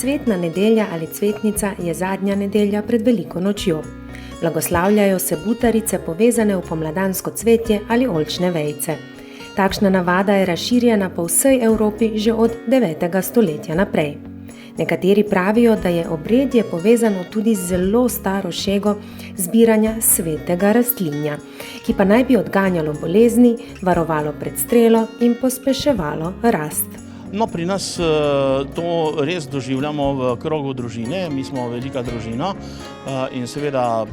Cvetna nedelja ali cvetnica je zadnja nedelja pred veliko nočjo. Blagoslavljajo se butarice povezane v pomladansko cvetje ali oljčne vejice. Takšna navada je razširjena po vsej Evropi že od 9. stoletja naprej. Nekateri pravijo, da je obredje povezano tudi z zelo staro šego zbiranja svetega rastlinja, ki pa naj bi odganjalo bolezni, varovalo pred strelo in pospeševalo rast. No, pri nas to res doživljamo v krogu družine, mi smo velika družina in seveda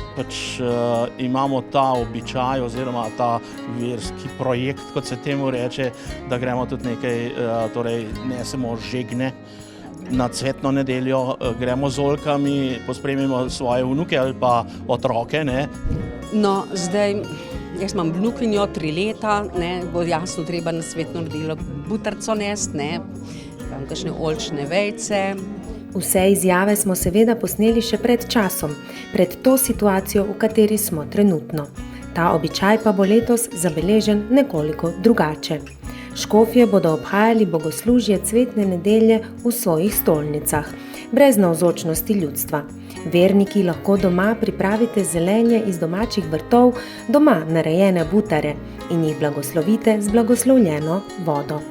imamo ta običaj oziroma ta verski projekt, kot se temu reče, da gremo tudi nekaj, nesemo žegne na cvetno nedeljo, gremo z oljkami, pospremimo svoje vnuke ali pa otroke, ne. No, zdaj, jaz imam vnukinjo 3 leta, bo jasno treba na cvetno nedeljo butarico nesti, kakšne oljčne vejice. Vse izjave smo seveda posneli še pred časom, pred to situacijo, v kateri smo trenutno. Ta običaj pa bo letos zabeležen nekoliko drugače. Škofje bodo obhajali bogoslužje cvetne nedelje v svojih stolnicah, brez navzočnosti ljudstva. Verniki lahko doma pripravite zelenje iz domačih vrtov, doma narejene butare in jih blagoslovite z blagoslovljeno vodo.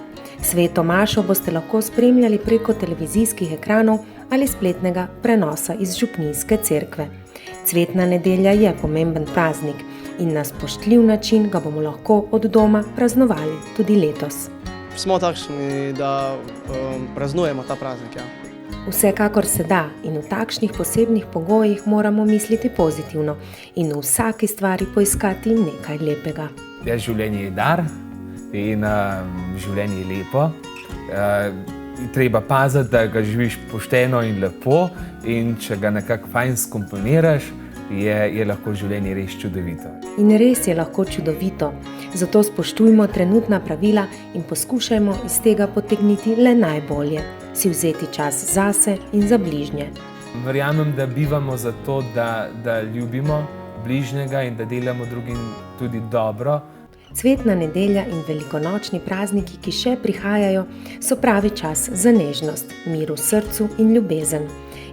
Sveto mašo boste lahko spremljali preko televizijskih ekranov ali spletnega prenosa iz župnijske cerkve. Cvetna nedelja je pomemben praznik in na spoštljiv način ga bomo lahko od doma praznovali tudi letos. Smo takšni, da praznujemo ta praznik, ja. Vsekakor se da in v takšnih posebnih pogojih moramo misliti pozitivno in v vsaki stvari poiskati nekaj lepega. Življenje je dar in življenje je lepo. Treba paziti, da ga živiš pošteno in lepo in če ga nekako fajn skomponiraš, je lahko življenje res čudovito. In res je lahko čudovito, zato spoštujmo trenutna pravila in poskušajmo iz tega potegniti le najbolje, si vzeti čas zase in za bližnje. Verjamem, da bivamo zato, da ljubimo bližnjega in da delamo drugim tudi dobro. Cvetna nedelja in velikonočni prazniki, ki še prihajajo, so pravi čas za nežnost, mir v srcu in ljubezen.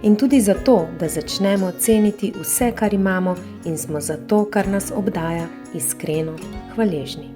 In tudi zato, da začnemo ceniti vse, kar imamo in smo za to, kar nas obdaja, iskreno hvaležni.